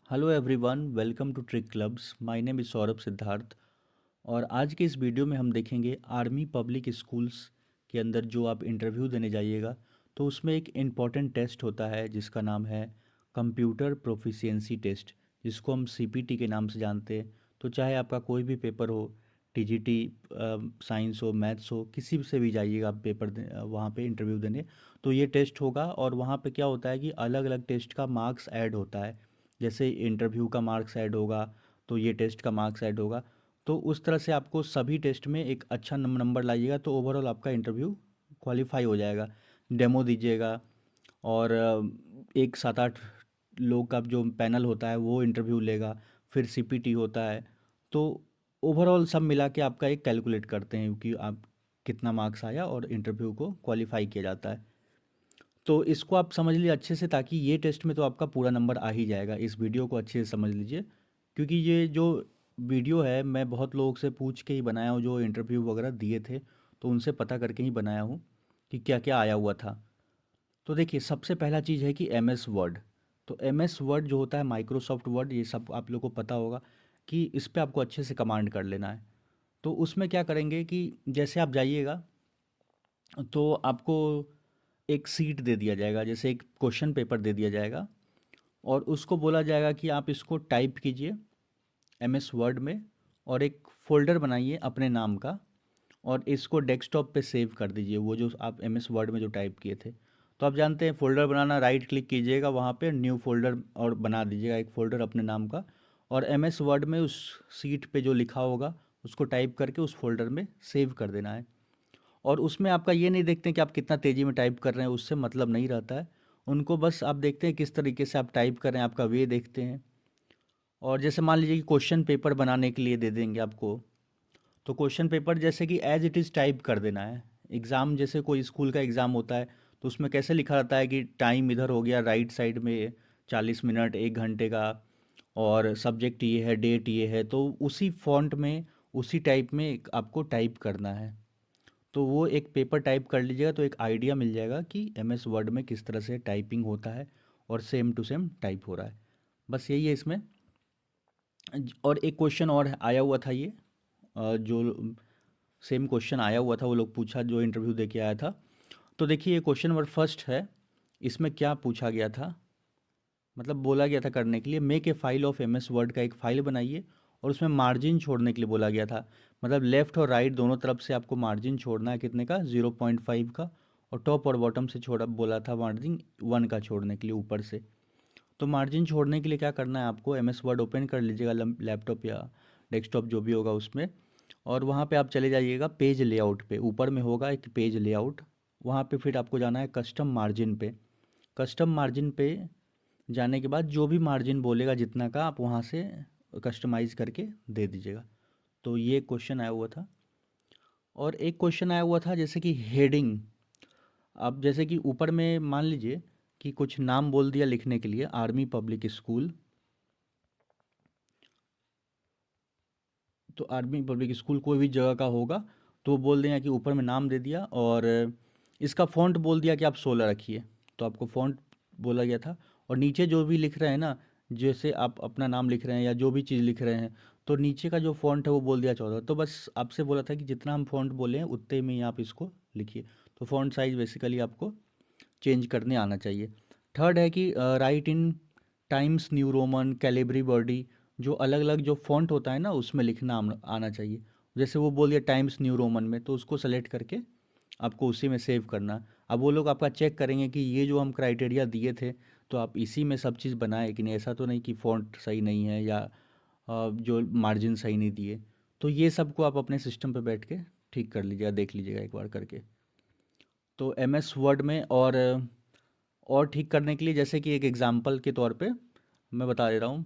Hello everyone, welcome to trick clubs. My name is Saurabh Siddharth. और आज के इस वीडियो में हम देखेंगे आर्मी पब्लिक स्कूल्स के अंदर जो आप इंटरव्यू देने जाइएगा तो उसमें एक इम्पॉर्टेंट टेस्ट होता है जिसका नाम है कंप्यूटर प्रोफिशिएंसी टेस्ट, जिसको हम सीपीटी के नाम से जानते हैं। तो चाहे आपका कोई भी पेपर हो, टीजीटी, साइंस हो, मैथ्स हो, किसी से भी जाइएगा आप पेपर वहाँ पे इंटरव्यू देने, तो ये टेस्ट होगा। और वहाँ पे क्या होता है कि अलग अलग टेस्ट का मार्क्स ऐड होता है। जैसे इंटरव्यू का मार्क्स ऐड होगा तो ये टेस्ट का मार्क्स ऐड होगा। तो उस तरह से आपको सभी टेस्ट में एक अच्छा नंबर लाइएगा तो ओवरऑल आपका इंटरव्यू क्वालिफाई हो जाएगा। डेमो दीजिएगा और एक 7-8 लोग का जो पैनल होता है वो इंटरव्यू लेगा, फिर सीपीटी होता है। तो ओवरऑल सब मिला के आपका एक कैलकुलेट करते हैं कि आप कितना मार्क्स आया और इंटरव्यू को क्वालिफाई किया जाता है। तो इसको आप समझ लीजिए अच्छे से, ताकि ये टेस्ट में तो आपका पूरा नंबर आ ही जाएगा। इस वीडियो को अच्छे से समझ लीजिए, क्योंकि ये जो वीडियो है मैं बहुत लोगों से पूछ के ही बनाया हूँ जो इंटरव्यू वगैरह दिए थे, तो उनसे पता करके ही बनाया हूँ कि क्या क्या आया हुआ था। तो देखिए, सबसे पहला चीज़ है कि एम एस वर्ड। तो एम एस वर्ड जो होता है, माइक्रोसॉफ्ट वर्ड, ये सब आप लोग को पता होगा कि इस पे आपको अच्छे से कमांड कर लेना है। तो उसमें क्या करेंगे कि जैसे आप जाइएगा तो आपको एक सीट दे दिया जाएगा, जैसे एक क्वेश्चन पेपर दे दिया जाएगा और उसको बोला जाएगा कि आप इसको टाइप कीजिए एम एस वर्ड में और एक फ़ोल्डर बनाइए अपने नाम का और इसको डेस्कटॉप पे सेव कर दीजिए, वो जो आप एम एस वर्ड में जो टाइप किए थे। तो आप जानते हैं फ़ोल्डर बनाना, राइट क्लिक कीजिएगा वहाँ पे न्यू फ़ोल्डर और बना दीजिएगा एक फ़ोल्डर अपने नाम का। और एम एस वर्ड में उस सीट पे जो लिखा होगा उसको टाइप करके उस फोल्डर में सेव कर देना है। और उसमें आपका ये नहीं देखते हैं कि आप कितना तेज़ी में टाइप कर रहे हैं, उससे मतलब नहीं रहता है। उनको बस आप देखते हैं किस तरीके से आप टाइप कर रहे हैं, आपका वे देखते हैं। और जैसे मान लीजिए कि क्वेश्चन पेपर बनाने के लिए दे देंगे आपको, तो क्वेश्चन पेपर जैसे कि एज इट इज़ टाइप कर देना है। एग्ज़ाम, जैसे कोई स्कूल का एग्ज़ाम होता है तो उसमें कैसे लिखा रहता है कि टाइम इधर हो गया राइट साइड में 40 मिनट, 1 घंटे का, और सब्जेक्ट ये है, डेट ये है, तो उसी फॉन्ट में, उसी टाइप में आपको टाइप करना है। तो वो एक पेपर टाइप कर लीजिएगा तो एक आइडिया मिल जाएगा कि एम एस वर्ड में किस तरह से टाइपिंग होता है और सेम टू सेम टाइप हो रहा है। बस यही है इसमें। और एक क्वेश्चन और आया हुआ था, ये जो सेम क्वेश्चन आया हुआ था वो लोग पूछा जो इंटरव्यू दे के आया था। तो देखिए, ये क्वेश्चन नंबर फर्स्ट है। इसमें क्या पूछा गया था, मतलब बोला गया था करने के लिए, make a file of M S Word का एक फ़ाइल बनाइए और उसमें मार्जिन छोड़ने के लिए बोला गया था। मतलब लेफ़्ट और राइट दोनों तरफ से आपको मार्जिन छोड़ना है, कितने का, 0.5 का। और टॉप और बॉटम से छोड़ा बोला था मार्जिन 1 का छोड़ने के लिए ऊपर से। तो मार्जिन छोड़ने के लिए क्या करना है, आपको एम एस वर्ड ओपन कर लीजिएगा लैपटॉप या डेस्कटॉप जो भी होगा उसमें। और वहाँ पे आप चले जाइएगा पेज लेआउट पे, ऊपर में होगा एक पेज लेआउट। वहाँ पे फिर आपको जाना है कस्टम मार्जिन पे। कस्टम मार्जिन पे जाने के बाद जो भी मार्जिन बोलेगा जितना का, आप वहाँ से कस्टमाइज़ करके दे दीजिएगा। तो ये क्वेश्चन आया हुआ था। और एक क्वेश्चन आया हुआ था जैसे कि हेडिंग। अब जैसे कि ऊपर में मान लीजिए कि कुछ नाम बोल दिया लिखने के लिए, आर्मी पब्लिक स्कूल। तो आर्मी पब्लिक स्कूल कोई भी जगह का होगा तो बोल देंगे कि ऊपर में नाम दे दिया और इसका फ़ॉन्ट बोल दिया कि आप 16 रखिए। तो आपको फ़ॉन्ट बोला गया था। और नीचे जो भी लिख रहे हैं ना, जैसे आप अपना नाम लिख रहे हैं या जो भी चीज़ लिख रहे हैं, तो नीचे का जो फ़ॉन्ट है वो बोल दिया 14। तो बस आपसे बोला था कि जितना हम फ़ॉन्ट बोले हैं उतने में ही आप इसको लिखिए। तो फ़ॉन्ट साइज़ बेसिकली आपको चेंज करने आना चाहिए। थर्ड है कि right in Times New Roman Calibri birdie. जो अलग अलग जो फॉन्ट होता है ना उसमें लिखना आना चाहिए। जैसे वो बोल दिया टाइम्स न्यू रोमन में, तो उसको सेलेक्ट करके आपको उसी में सेव करना है। अब वो लोग आपका चेक करेंगे कि ये जो हम क्राइटेरिया दिए थे तो आप इसी में सब चीज़ बनाए कि नहीं, ऐसा तो नहीं कि फ़ॉन्ट सही नहीं है या जो मार्जिन सही नहीं दिए। तो ये सब को आप अपने सिस्टम पे बैठ के ठीक कर लीजिएगा, देख लीजिएगा एक बार करके। तो एम एस वर्ड में और ठीक करने के लिए, जैसे कि एक एग्जांपल के तौर पे मैं बता दे रहा हूँ।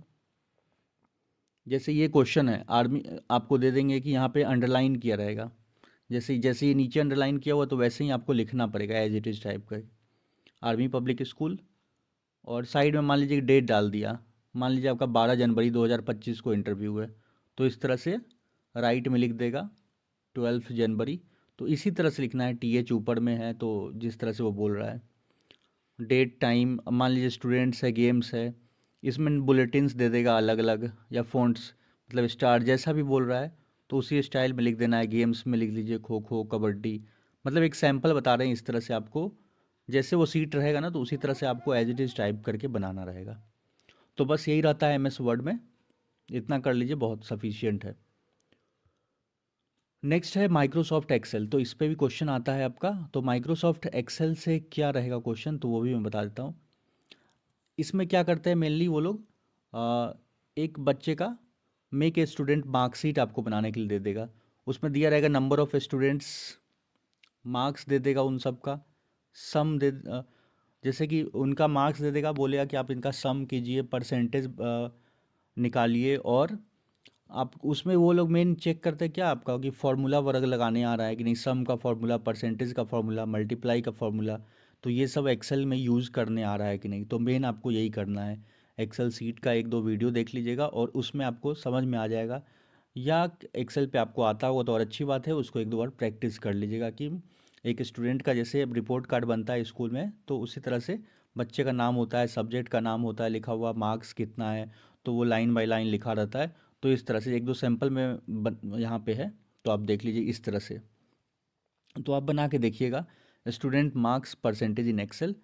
जैसे ये क्वेश्चन है आर्मी, आपको दे देंगे कि यहाँ पे अंडरलाइन किया रहेगा। जैसे जैसे ये नीचे अंडरलाइन किया हुआ तो वैसे ही आपको लिखना पड़ेगा एज इट इज़ टाइप का, आर्मी पब्लिक स्कूल। और साइड में मान लीजिए कि डेट डाल दिया। मान लीजिए आपका 12 जनवरी 2025 को इंटरव्यू है, तो इस तरह से राइट में लिख देगा 12 जनवरी। तो इसी तरह से लिखना है, टी एच ऊपर में है तो जिस तरह से वो बोल रहा है। डेट, टाइम, मान लीजिए स्टूडेंट्स है, गेम्स है, इसमें बुलेटिन्स दे देगा अलग अलग, या फ़ॉन्ट्स, मतलब स्टार जैसा भी बोल रहा है तो उसी स्टाइल में लिख देना है। गेम्स में लिख लीजिए खो खो, कबड्डी, मतलब एक सैंपल बता रहे हैं इस तरह से आपको, जैसे वो सीट रहेगा ना तो उसी तरह से आपको एज इट इज़ टाइप करके बनाना रहेगा। तो बस यही रहता है एमएस वर्ड में, इतना कर लीजिए, बहुत सफिशियंट है। नेक्स्ट है माइक्रोसॉफ्ट एक्सेल, तो इस पे भी क्वेश्चन आता है आपका। तो माइक्रोसॉफ्ट एक्सेल से क्या रहेगा क्वेश्चन, तो वो भी मैं बता देता हूँ। इसमें क्या करते हैं मेनली वो लोग, एक बच्चे का मेक ए स्टूडेंट मार्कशीट आपको बनाने के लिए दे देगा। उसमें दिया रहेगा नंबर ऑफ़ स्टूडेंट्स, मार्क्स दे देगा उन सब का, सम जैसे कि उनका मार्क्स दे देगा, बोलेगा कि आप इनका सम कीजिए, परसेंटेज निकालिए, और आप उसमें वो लोग मेन चेक करते हैं क्या आपका, कि फार्मूला वर्ग लगाने आ रहा है कि नहीं, सम का फार्मूला, परसेंटेज का फार्मूला, मल्टीप्लाई का फार्मूला, तो ये सब एक्सेल में यूज़ करने आ रहा है कि नहीं। तो मेन आपको यही करना है। एक्सेल सीट का एक दो वीडियो देख लीजिएगा और उसमें आपको समझ में आ जाएगा, या एक्सेल पे आपको आता होगा तो और अच्छी बात है, उसको एक दो बार प्रैक्टिस कर लीजिएगा। कि एक स्टूडेंट का जैसे अब रिपोर्ट कार्ड बनता है स्कूल में, तो उसी तरह से बच्चे का नाम होता है, सब्जेक्ट का नाम होता है लिखा हुआ, मार्क्स कितना है, तो वो लाइन बाय लाइन लिखा रहता है। तो इस तरह से एक दो सैंपल में यहाँ पे है, तो आप देख लीजिए इस तरह से। तो आप बना के देखिएगा, student marks percentage in Excel,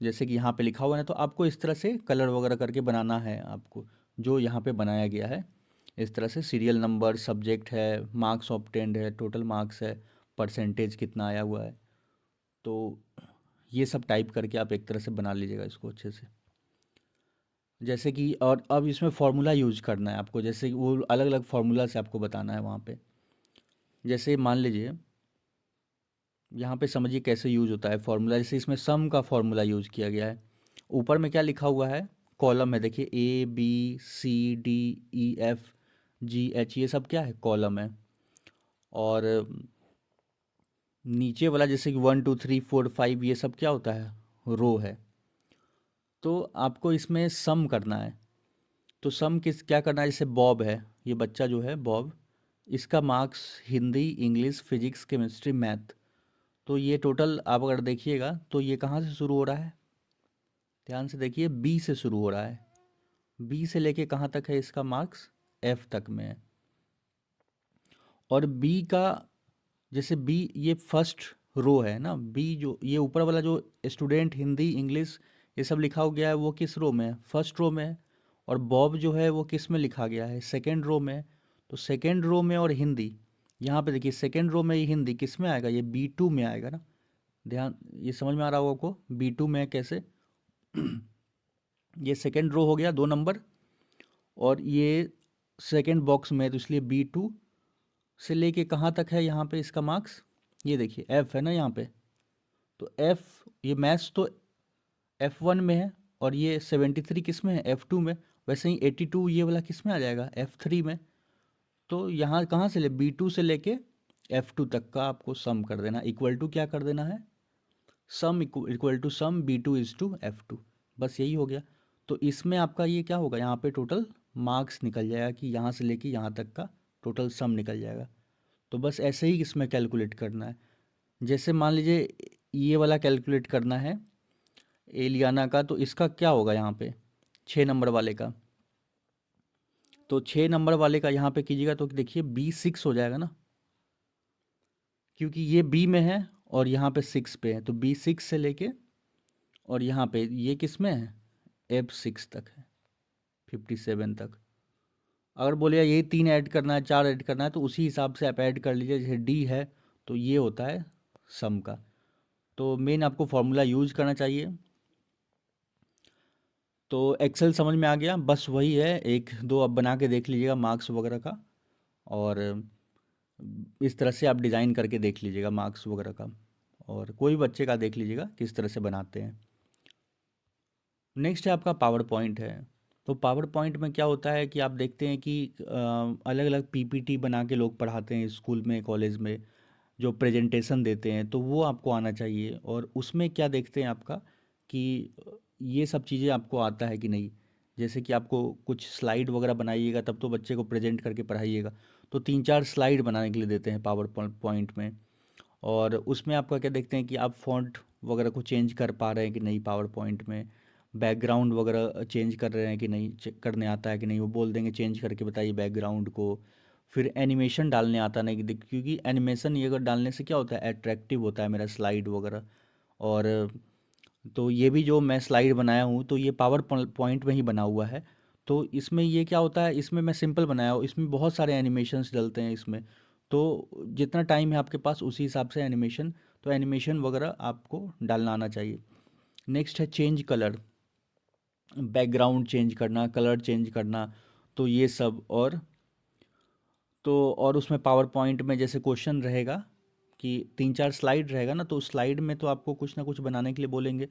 जैसे कि यहाँ पे लिखा हुआ है ना, तो आपको इस तरह से कलर वगैरह करके बनाना है आपको, जो यहाँ पे बनाया गया है। इस तरह से सीरियल नंबर, सब्जेक्ट है, मार्क्स ऑब्टेंड है, टोटल मार्क्स है, परसेंटेज कितना आया हुआ है, तो ये सब टाइप करके आप एक तरह से बना लीजिएगा इसको अच्छे से। जैसे कि और अब इसमें फार्मूला यूज करना है आपको, जैसे कि वो अलग अलग फार्मूला से आपको बताना है वहाँ पे। जैसे मान लीजिए यहाँ पे समझिए कैसे यूज होता है फार्मूला, जैसे इसमें सम का फार्मूला यूज किया गया है। ऊपर में क्या लिखा हुआ है, कॉलम है, देखिए A B C D E F G H, ये सब क्या है, कॉलम है। और नीचे वाला जैसे कि 1 2 3 4 5, ये सब क्या होता है, रो है। तो आपको इसमें सम करना है। तो सम किस क्या करना है, जैसे बॉब है, ये बच्चा जो है बॉब, इसका marks Hindi, English, physics, chemistry, math, तो ये टोटल आप अगर देखिएगा तो ये कहाँ से शुरू हो रहा है, ध्यान से देखिए, बी से शुरू हो रहा है। बी से लेके कहाँ तक है इसका मार्क्स, एफ तक में है। और बी का, जैसे बी ये फर्स्ट रो है ना, बी जो ये ऊपर वाला जो स्टूडेंट, हिंदी, इंग्लिश, ये सब लिखा हो गया है, वो किस रो में है, फर्स्ट रो में है। और बॉब जो है वो किस में लिखा गया है, सेकेंड रो में है। तो सेकेंड रो में और हिंदी, यहाँ पे देखिए सेकेंड रो में ये हिंदी किस में आएगा, ये B2 में आएगा ना। ध्यान, ये समझ में आ रहा होगा आपको, B2 में है कैसे। ये सेकेंड रो हो गया 2 नंबर, और ये सेकेंड बॉक्स में है, तो इसलिए B2 से लेके कहाँ तक है यहाँ पे इसका मार्क्स, ये देखिए एफ है ना यहाँ पे। तो एफ, ये मैथ्स तो F1 में है, और ये 73 किस में है, F2 में। वैसे ही 82 ये वाला किस में आ जाएगा, F3 में। तो यहाँ कहाँ से ले, B2 से लेके F2 तक का आपको सम कर देना, इक्वल टू क्या कर देना है, sum equal to sum B2 is to F2, बस यही हो गया। तो इसमें आपका ये क्या होगा, यहाँ पे टोटल मार्क्स निकल जाएगा, कि यहाँ से लेके यहाँ तक का टोटल सम निकल जाएगा। तो बस ऐसे ही इसमें कैलकुलेट करना है। जैसे मान लीजिए ये वाला कैलकुलेट करना है एलियाना का, तो इसका क्या होगा यहाँ पे 6 नंबर वाले का। तो 6 नंबर वाले का यहाँ पे कीजिएगा तो देखिए B6 हो जाएगा ना, क्योंकि ये बी में है और यहाँ पे 6 पे है, तो B6 से लेके और यहाँ पे ये किस में है, F6 तक है, 57 तक। अगर बोले यही 3 ऐड करना है, 4 ऐड करना है, तो उसी हिसाब से आप ऐड कर लीजिए। जैसे डी है तो ये होता है सम का। तो मेन आपको फॉर्मूला यूज करना चाहिए। तो एक्सेल समझ में आ गया, बस वही है, एक दो अब बना के देख लीजिएगा मार्क्स वगैरह का, और इस तरह से आप डिज़ाइन करके देख लीजिएगा मार्क्स वगैरह का, और कोई बच्चे का देख लीजिएगा किस तरह से बनाते हैं। नेक्स्ट है आपका पावर पॉइंट है। तो पावर पॉइंट में क्या होता है कि आप देखते हैं कि अलग अलग पीपीटी बना के लोग पढ़ाते हैं स्कूल में, कॉलेज में, जो प्रेजेंटेशन देते हैं, तो वो आपको आना चाहिए। और उसमें क्या देखते हैं आपका, कि ये सब चीज़ें आपको आता है कि नहीं। जैसे कि आपको कुछ स्लाइड वगैरह बनाइएगा तब तो बच्चे को प्रेजेंट करके पढ़ाइएगा, तो 3 4 स्लाइड बनाने के लिए देते हैं पावर पॉइंट में। और उसमें आपका क्या देखते हैं कि आप फ़ॉन्ट वगैरह को चेंज कर पा रहे हैं कि नहीं पावर पॉइंट में, बैकग्राउंड वगैरह चेंज कर रहे हैं कि नहीं, करने आता है कि नहीं, वो बोल देंगे चेंज करके बताइए बैकग्राउंड को। फिर एनिमेशन डालने आता नहीं कि क्योंकि एनिमेशन ये अगर डालने से क्या होता है, अट्रैक्टिव होता है मेरा स्लाइड वगैरह। और तो ये भी जो मैं स्लाइड बनाया हूँ तो ये पावर पॉइंट में ही बना हुआ है। तो इसमें ये क्या होता है, इसमें मैं सिंपल बनाया हूँ, इसमें बहुत सारे एनिमेशंस डलते हैं इसमें। तो जितना टाइम है आपके पास उसी हिसाब से एनिमेशन, तो एनिमेशन वगैरह आपको डालना आना चाहिए। नेक्स्ट है चेंज कलर, बैकग्राउंड चेंज करना, कलर चेंज करना, तो ये सब। और उसमें पावर पॉइंट में जैसे क्वेश्चन रहेगा कि 3-4 स्लाइड रहेगा ना, तो स्लाइड में तो आपको कुछ ना कुछ बनाने के लिए बोलेंगे।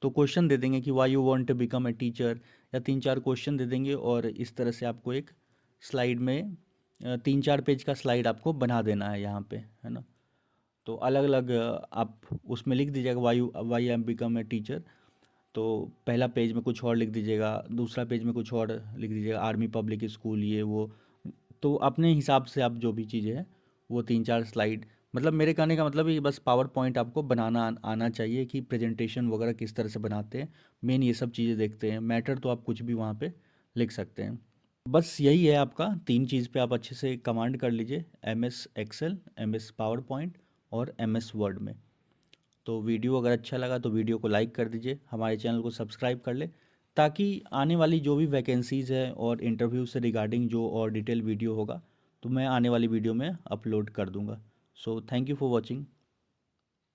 तो क्वेश्चन दे देंगे कि why you want to become a teacher, या 3-4 क्वेश्चन दे देंगे, और इस तरह से आपको एक स्लाइड में 3-4 पेज का स्लाइड आपको बना देना है यहाँ पे, है ना। तो अलग अलग आप उसमें लिख दीजिएगा why I am become a teacher. तो पहला पेज में कुछ और लिख दीजिएगा, दूसरा पेज में कुछ और लिख दीजिएगा, आर्मी पब्लिक स्कूल ये वो। तो अपने हिसाब से आप जो भी चीज़ें हैं वो 3-4 स्लाइड, मतलब मेरे कहने का मतलब ये बस पावर पॉइंट आपको बनाना आना चाहिए कि प्रेजेंटेशन वगैरह किस तरह से बनाते हैं। मेन ये सब चीज़ें देखते हैं, मैटर तो आप कुछ भी वहाँ पे लिख सकते हैं। बस यही है आपका, 3 चीज़ पे आप अच्छे से कमांड कर लीजिए, M S Excel, M S PowerPoint और एम एस वर्ड में। तो वीडियो अगर अच्छा लगा तो वीडियो को लाइक कर दीजिए, हमारे चैनल को सब्सक्राइब कर ले, ताकि आने वाली जो भी वैकेंसीज़ है और इंटरव्यू से रिगार्डिंग जो और डिटेल वीडियो होगा तो मैं आने वाली वीडियो में अपलोड कर दूंगा। So thank you for watching.